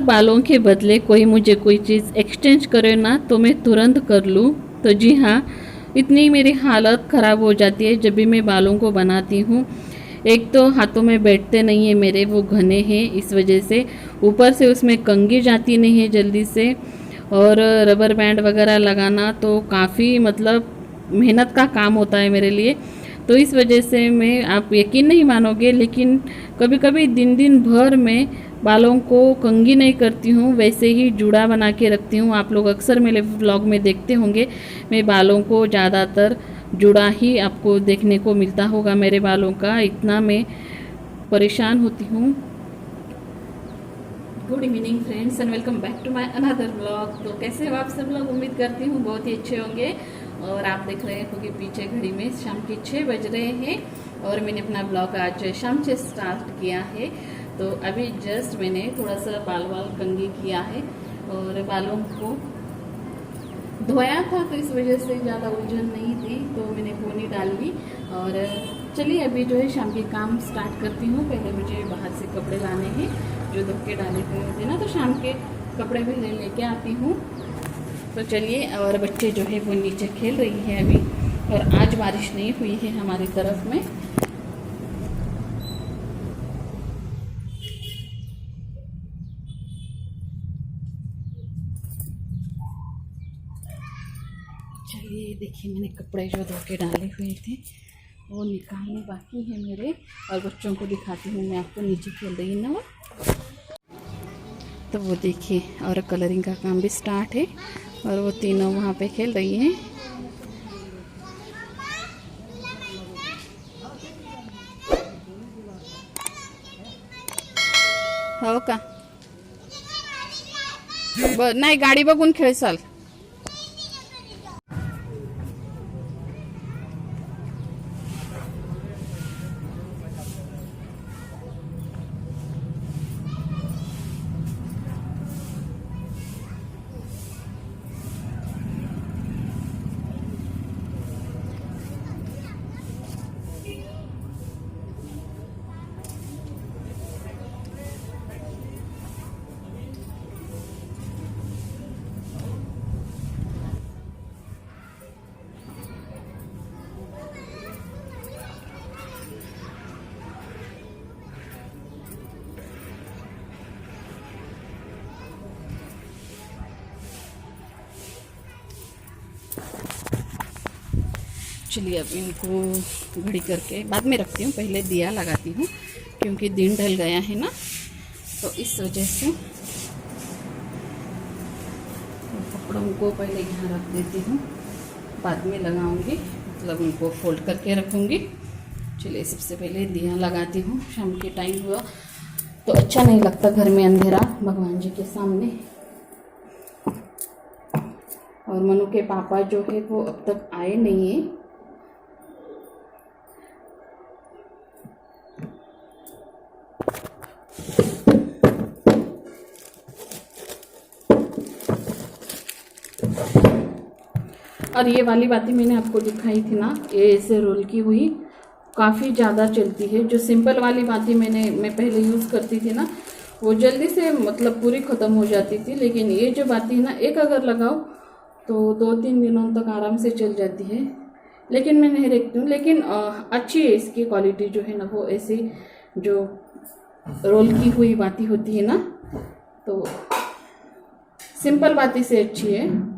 बालों के बदले कोई मुझे कोई चीज़ एक्सचेंज करे ना तो मैं तुरंत कर लूँ। तो जी हाँ, इतनी मेरी हालत ख़राब हो जाती है जब भी मैं बालों को बनाती हूँ। एक तो हाथों में बैठते नहीं है मेरे, वो घने हैं, इस वजह से ऊपर से उसमें कंघी जाती नहीं है जल्दी से, और रबर बैंड वगैरह लगाना तो काफ़ी मतलब मेहनत का काम होता है मेरे लिए। तो इस वजह से मैं, आप यकीन नहीं मानोगे, लेकिन कभी कभी दिन दिन भर में बालों को कंघी नहीं करती हूँ, वैसे ही जूड़ा बना के रखती हूँ। आप लोग अक्सर मेरे व्लॉग में देखते होंगे, मैं बालों को ज़्यादातर जुड़ा ही आपको देखने को मिलता होगा। मेरे बालों का इतना मैं परेशान होती हूँ। Good evening friends and welcome back to my another vlog. तो कैसे हो आप सब लोग? उम्मीद करती हूँ बहुत ही अच्छे होंगे। और आप देख रहे होंगे पीछे घड़ी में शाम के 6 बज रहे हैं और मैंने अपना ब्लॉग आज शाम से स्टार्ट किया है। तो अभी जस्ट मैंने थोड़ा सा बाल कंघी किया है और बालों को धोया था, तो इस वजह से ज़्यादा उलझन नहीं थी तो मैंने पोनी डाल ली। और चलिए अभी जो है शाम के काम स्टार्ट करती हूँ। पहले मुझे बाहर से कपड़े लाने हैं जो धो के डाले हुए होते हैं ना, तो शाम के कपड़े भी लेके आती हूँ। तो चलिए, और बच्चे जो है वो नीचे खेल रही है अभी, और आज बारिश नहीं हुई है हमारी तरफ में। चलिए देखिए, मैंने कपड़े जो धो के डाले हुए थे वो निकालने बाकी है मेरे, और बच्चों को दिखाती हूँ मैं आपको। नीचे खेल रही है ना वो, तो वो देखिए, और कलरिंग का काम भी स्टार्ट है और वो तीनों वहाँ पे खेल रही हैं। हो का नाही, गाडी बघून खेळसाल। चलिए अब इनको घड़ी करके बाद में रखती हूँ, पहले दिया लगाती हूँ क्योंकि दिन ढल गया है ना, तो इस वजह से कपड़ों को पहले यहाँ रख देती हूँ, बाद में लगाऊंगी, मतलब उनको फोल्ड करके रखूँगी। चलिए सबसे पहले दिया लगाती हूँ। शाम के टाइम हुआ तो अच्छा नहीं लगता घर में अंधेरा भगवान जी के सामने। और मनु के पापा जो है वो अब तक आए नहीं है। और ये वाली बातें मैंने आपको दिखाई थी ना, ये ऐसे रोल की हुई काफ़ी ज़्यादा चलती है। जो सिंपल वाली बातें मैं पहले यूज़ करती थी ना, वो जल्दी से मतलब पूरी ख़त्म हो जाती थी, लेकिन ये जो बातें ना, एक अगर लगाओ तो 2-3 दिनों तक आराम से चल जाती है। लेकिन मैं नहीं रखती हूँ, लेकिन अच्छी है इसकी क्वालिटी जो है ना, वो ऐसी जो रोल की हुई बातें होती है ना, तो सिंपल बातें से अच्छी है।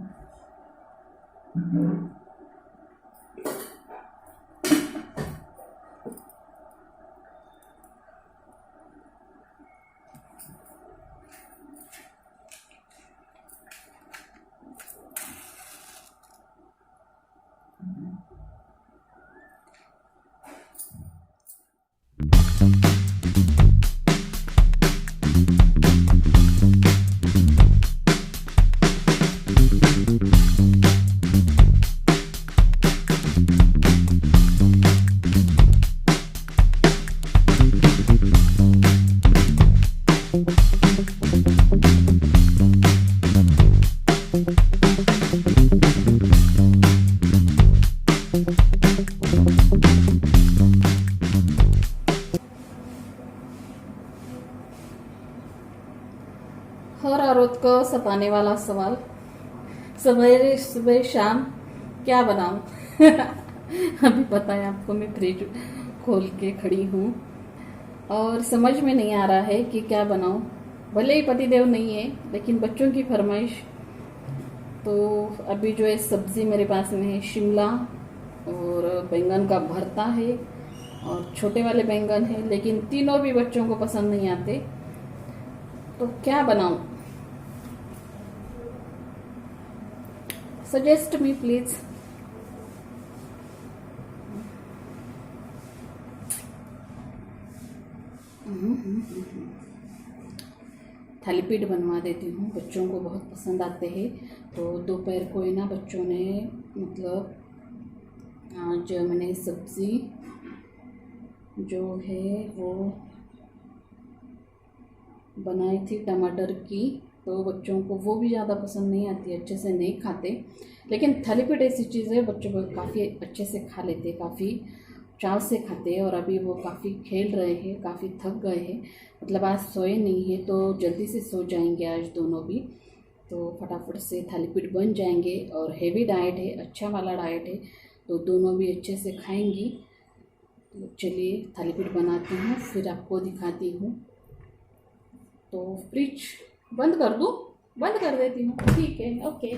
सताने वाला सवाल, सवेरे सुबह शाम क्या बनाऊं? अभी पता है आपको, मैं फ्रिज खोल के खड़ी हूँ और समझ में नहीं आ रहा है कि क्या बनाऊं। भले ही पतिदेव नहीं है, लेकिन बच्चों की फरमाइश। तो अभी जो है सब्ज़ी मेरे पास में है, शिमला और बैंगन का भरता है और छोटे वाले बैंगन है, लेकिन तीनों भी बच्चों को पसंद नहीं आते। तो क्या बनाऊं? Suggest me please. थालीपीठ बनवा देती हूँ, बच्चों को बहुत पसंद आते हैं। तो दोपहर को ही ना बच्चों ने मतलब आज मैंने सब्ज़ी जो है वो बनाई थी टमाटर की, तो बच्चों को वो भी ज़्यादा पसंद नहीं आती, अच्छे से नहीं खाते। लेकिन थालीपीठ ऐसी चीज़ है, बच्चों को काफ़ी अच्छे से खा लेते, काफ़ी चाव से खाते हैं। और अभी वो काफ़ी खेल रहे हैं, काफ़ी थक गए हैं, मतलब आज सोए नहीं है, तो जल्दी से सो जाएंगे आज दोनों भी। तो फटाफट से थालीपीठ बन जाएंगे और हेवी डाइट है, अच्छा वाला डाइट है, तो दोनों भी अच्छे से खाएंगी। तो चलिए थालीपीठ बनाती हूँ, फिर आपको दिखाती हूँ। तो फ्रिज बंद कर दूँ? बंद कर देती हूँ, ठीक है, ओके।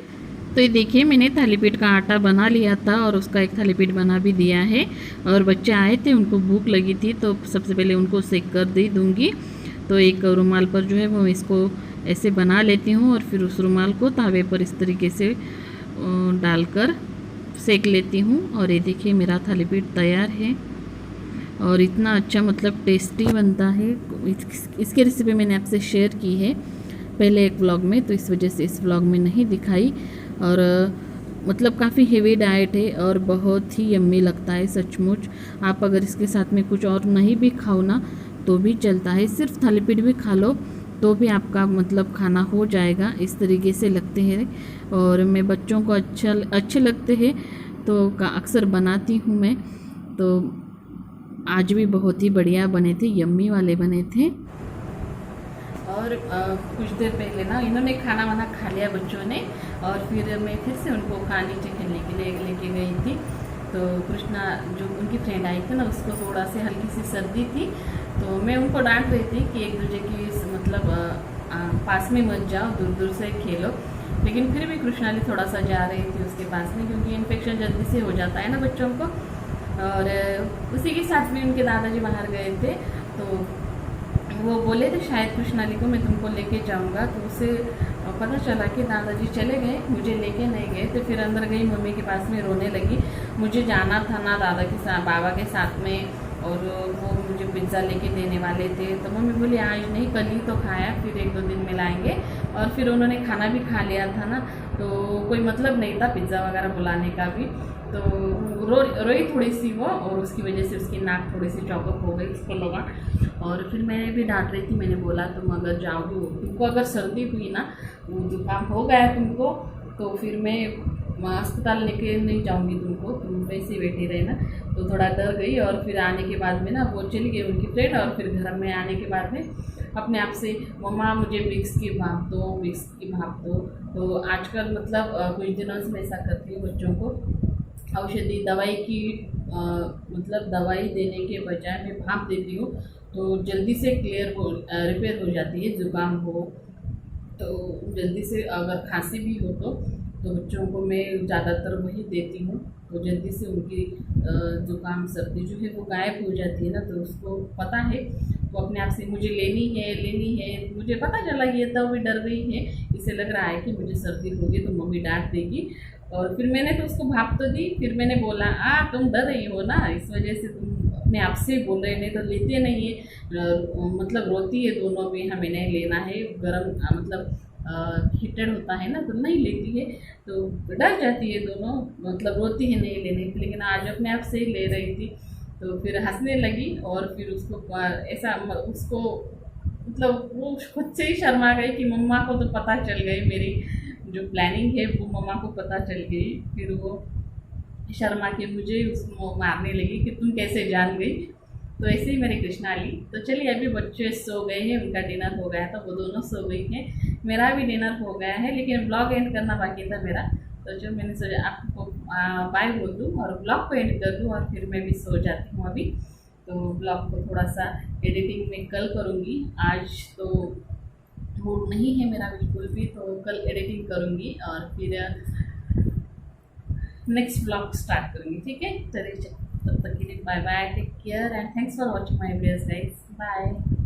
तो ये देखिए, मैंने थालीपीठ का आटा बना लिया था और उसका एक थालीपीठ बना भी दिया है। और बच्चे आए थे, उनको भूख लगी थी, तो सबसे पहले उनको सेक कर दे दूँगी। तो एक रुमाल पर जो है वो इसको ऐसे बना लेती हूँ और फिर उस रुमाल को तावे पर इस तरीके से डालकर सेक लेती हूँ। और ये देखिए मेरा थालीपीठ तैयार है और इतना अच्छा मतलब टेस्टी बनता है। इसकी रेसिपी मैंने आपसे शेयर की है पहले एक व्लॉग में, तो इस वजह से इस व्लॉग में नहीं दिखाई। और मतलब काफ़ी हेवी डाइट है और बहुत ही यम्मी लगता है सचमुच। आप अगर इसके साथ में कुछ और नहीं भी खाओ ना तो भी चलता है, सिर्फ थालीपीठ भी खा लो तो भी आपका मतलब खाना हो जाएगा। इस तरीके से लगते हैं और मैं बच्चों को अच्छे लगते हैं तो अक्सर बनाती हूँ मैं। तो आज भी बहुत ही बढ़िया बने थे, यम्मी वाले बने थे। और कुछ देर पहले ना इन्होंने खाना वाना खा लिया बच्चों ने, और फिर मैं फिर से उनको नीचे खेलने के लिए लेके गई थी। तो कृष्णा जो उनकी फ्रेंड आई थी ना, उसको थोड़ा सी हल्की सी सर्दी थी, तो मैं उनको डांट रही थी कि एक दूसरे की मतलब पास में मत जाओ, दूर दूर से खेलो। लेकिन फिर भी कृष्णाली थोड़ा सा जा रही थी उसके पास में, क्योंकि इन्फेक्शन जल्दी से हो जाता है ना बच्चों को। और उसी के साथ में उनके दादाजी बाहर गए थे, तो वो बोले थे शायद कृष्णाली को मैं तुमको लेके जाऊंगा। तो उसे पता चला कि दादाजी चले गए, मुझे लेके नहीं गए। तो फिर अंदर गई, मम्मी के पास में रोने लगी। मुझे जाना था ना दादा के साथ, बाबा के साथ में, और वो मुझे पिज़्ज़ा लेके देने वाले थे। तो मम्मी बोली आज नहीं, कल ही तो खाया, फिर 1-2 दिन में लाएंगे। और फिर उन्होंने खाना भी खा लिया था ना, तो कोई मतलब नहीं था पिज़्ज़ा वगैरह बुलाने का भी। तो रोई थोड़ी सी वो, और उसकी वजह से उसकी नाक थोड़ी सी चौकअप हो गई, उसको लगा। और फिर मैंने भी डांट रही थी, मैंने बोला तुम अगर जाओगी, तुमको अगर सर्दी हुई ना, जुकाम हो गया तुमको, तो फिर मैं अस्पताल लेके नहीं जाऊंगी तुमको, तुम वैसे ही बैठी रहे ना। तो थोड़ा डर गई। और फिर आने के बाद में ना वो चली गई उनकी फ्रेंड, और फिर घर में आने के बाद में अपने आप से मम्मा मुझे विक्स की भाप दो, विक्स की भाप दो। तो आजकल मतलब कुछ दिनों से मैं ऐसा करती हूँ, बच्चों को औषधि दवाई की मतलब दवाई देने के बजाय मैं भाप देती हूँ, तो जल्दी से रिपेयर हो जाती है। ज़ुकाम हो तो जल्दी से, अगर खांसी भी हो तो बच्चों को मैं ज़्यादातर वही देती हूँ, तो जल्दी से उनकी ज़ुकाम सर्दी जो है वो गायब हो जाती है ना। तो उसको पता है, वो अपने आप से मुझे लेनी है। मुझे पता चला ये तो भी डर गई है, इसे लग रहा है कि मुझे सर्दी होगी तो मम्मी डांट देगी। और फिर मैंने तो उसको भाप तो दी, फिर मैंने बोला तुम डर रही हो ना, इस वजह से तुम अपने आप से बोल रहे, नहीं तो लेते नहीं है। मतलब रोती है दोनों भी, हमें नहीं लेना है, गर्म मतलब हीटेड होता है ना, तो नहीं लेती है। तो डर जाती है दोनों, मतलब रोती है नहीं लेने की। लेकिन आज अपने आप से ही ले रही थी, तो फिर हंसने लगी। और फिर उसको ऐसा उसको मतलब वो खुद से ही शर्मा गई कि मम्मा को तो पता चल गई, मेरी जो प्लानिंग है वो मम्मा को पता चल गई। फिर वो शर्मा के मुझे उसको मारने लगी कि तुम कैसे जान गई। तो ऐसे ही मेरी कृष्णा ली। तो चलिए अभी बच्चे सो गए हैं, उनका डिनर हो गया था, वो दोनों सो गई हैं, मेरा भी डिनर हो गया है, लेकिन ब्लॉग एंड करना बाकी था मेरा। तो जो मैंने सोचा आपको बाय बोल दूँ और ब्लॉग को एंड कर दूँ और फिर मैं भी सो जाती हूँ अभी। तो ब्लॉग को थोड़ा सा एडिटिंग में कल करूँगी, आज तो मूड नहीं है मेरा बिल्कुल भी, तो कल एडिटिंग करूँगी और फिर नेक्स्ट ब्लॉग स्टार्ट करूँगी, ठीक है। चलिए तब तक के लिए bye bye, take care and thanks for watching my videos guys, bye.